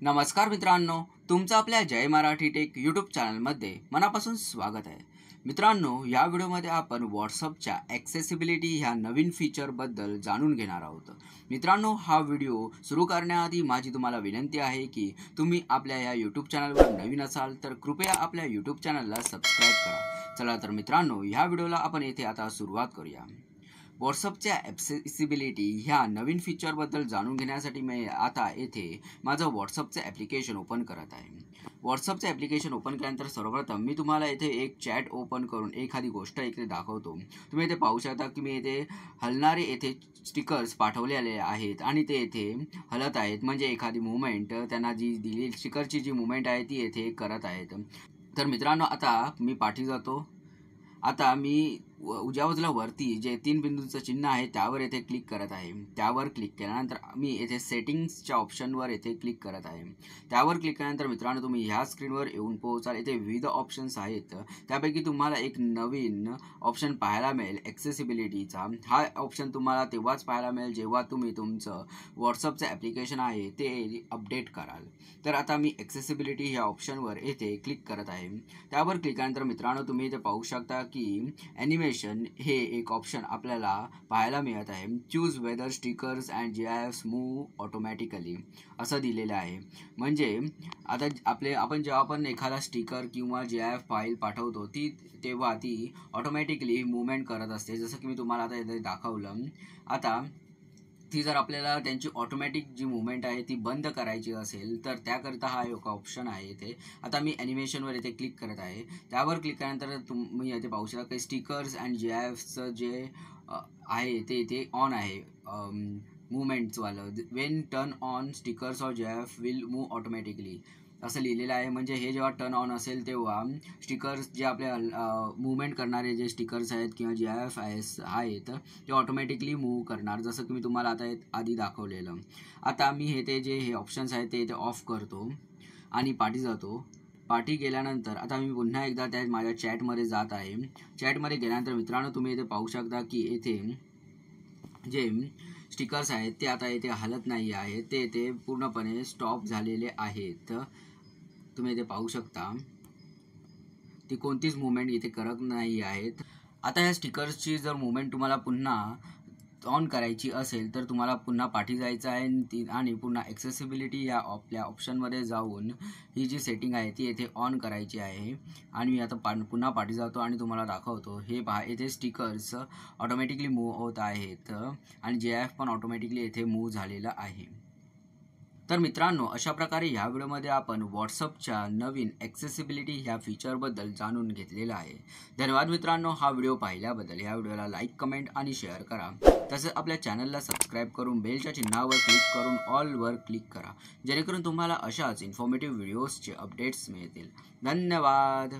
नमस्कार मित्रांनो, तुमचं आपल्या जय मराठी टेक यूट्यूब चॅनलमध्ये मनापासून स्वागत आहे. मित्रांनो, या व्हिडिओमध्ये आपण व्हॉट्सअपच्या ॲक्सेसिबिलिटी ह्या नवीन फीचरबद्दल जाणून घेणार आहोत. मित्रांनो, हा व्हिडिओ सुरू करण्याआधी माझी तुम्हाला विनंती आहे की तुम्ही आपल्या या यूट्यूब चॅनलवर नवीन असाल तर कृपया आपल्या यूट्यूब चॅनलला सबस्क्राईब करा. चला तर मित्रांनो, ह्या व्हिडिओला आपण येथे आता सुरुवात करूया. व्हॉट्सअपच्या ॲक्सेसिबिलिटी ह्या नवीन फीचरबद्दल जाणून घेण्यासाठी मी आता येथे माझं व्हॉट्सअपचं ॲप्लिकेशन ओपन करत आहे. व्हॉट्सअपचं ॲप्लिकेशन ओपन केल्यानंतर सर्वप्रथम मी तुम्हाला येथे एक चॅट ओपन करून एखादी गोष्ट इथे दाखवतो. तुम्ही इथे पाहू शकता की मी इथे हलणारे येथे स्टिकर्स पाठवलेले आहेत आणि ते येथे हलत आहेत, म्हणजे एखादी मुवमेंट त्यांना जी दिली स्टिकरची जी मुवमेंट आहे ती येथे करत आहेत. तर मित्रांनो, आता मी पाठी जातो. आता मी उजव्या बाजूला वरती जे 3 बिंदूंचं चिन्ह आहे त्यावर येथे क्लिक करत आहे. त्यावर क्लिक केल्यानंतर मी येथे सेटिंग्सच्या ऑप्शनवर येथे क्लिक करत आहे. त्यावर क्लिक केल्यानंतर मित्रांनो, तुम्ही ह्या स्क्रीनवर येऊन पोहोचाल. येथे विविध ऑप्शन्स आहेत, त्यापैकी तुम्हाला एक नवीन ऑप्शन पाहायला मिळेल ॲक्सेसिबिलिटीचा. हा ऑप्शन तुम्हाला तेव्हाच पाहायला मिळेल जेव्हा तुम्ही तुमचं व्हॉट्सअपचं ॲप्लिकेशन आहे ते अपडेट कराल. तर आता मी ॲक्सेसिबिलिटी ह्या ऑप्शनवर येथे क्लिक करत आहे. त्यावर क्लिक केल्यानंतर मित्रांनो, तुम्ही इथे पाहू शकता की ॲनिमेशन हे एक ऑप्शन आपल्याला पाहायला मिळत आहे. Choose whether stickers and GIFs move automatically असं दिलेलं आहे. म्हणजे आता आपण जेव्हा आपण एखादा स्टिकर किंवा GIF फाईल पाठवतो तेव्हा ती ऑटोमॅटिकली मूवमेंट करत असते, जसं की मी तुम्हाला आता इथे दाखवलं. आता ती जर आपल्याला त्यांची ऑटोमॅटिक जी मूवमेंट आहे ती बंद करायची असेल तर त्याकरिता हा एक ऑप्शन आहे इथे. आता मी ॲनिमेशनवर इथे क्लिक करत आहे. त्यावर क्लिक केल्यानंतर तुम्ही इथे पाहू शकता की स्टिकर्स अँड GIFचं जे आहे ते इथे ऑन आहे. मूवमेंट्सवालं वेन टर्न ऑन स्टिकर्स और GIF विल मूव्ह ऑटोमॅटिकली असं लिहिलेलं आहे. म्हणजे हे जेव्हा टर्न ऑन असेल तेव्हा स्टिकर्स जे आपल्या मूवमेंट करणारे जे स्टिकर्स आहेत किंवा GIF आहेत ते ऑटोमॅटिकली मूव्ह करणार, जसं की मी तुम्हाला आता आधी दाखवलेलं. आता मी हे ऑप्शन्स आहेत ते इथे ऑफ करतो आणि पाठी जातो. पाठी गेल्यानंतर आता मी पुन्हा एकदा त्या माझ्या चॅटमध्ये जात आहे. चॅटमध्ये गेल्यानंतर मित्रांनो, तुम्ही इथे पाहू शकता की येथे जे स्टिकर्स आहेत ते आता इथे हलत नाही आहेत, ते इथे पूर्णपणे स्टॉप झालेले आहेत. तुम्ही इथे पाहू शकता ती कोणतीच मूवमेंट इथे करत नाही आहेत. आता ह्या स्टिकर्सची जर मूवमेंट तुम्हाला पुन्हा ऑन करायची असेल तर तुम्हाला पुन्हा पाठी जायचं आहे आणि पुन्हा ॲक्सेसिबिलिटी या आपल्या ऑप्शनमध्ये जाऊन ही जी सेटिंग आहे ती येथे ऑन करायची आहे. आणि मी आता पुन्हा पाठी जातो आणि तुम्हाला दाखवतो. हे पहा, येथे स्टिकर्स ऑटोमॅटिकली मूव्ह होत आहेत आणि GIF पण ऑटोमॅटिकली येथे मूव्ह झालेलं आहे. तर मित्रांनो, अशा प्रकारे ह्या व्हिडिओमध्ये आपण व्हॉट्सअपच्या नवीन ॲक्सेसिबिलिटी ह्या फीचरबद्दल जाणून घेतलेलं आहे. धन्यवाद मित्रांनो, हा व्हिडिओ पाहिल्याबद्दल. ह्या व्हिडिओला लाईक, कमेंट आणि शेअर करा. तसंच आपल्या चॅनलला सबस्क्राईब करून बेलच्या चिन्हावर क्लिक करून ऑलवर क्लिक करा, जेणेकरून तुम्हाला अशाच इन्फॉर्मेटिव्ह व्हिडिओजचे अपडेट्स मिळतील. धन्यवाद.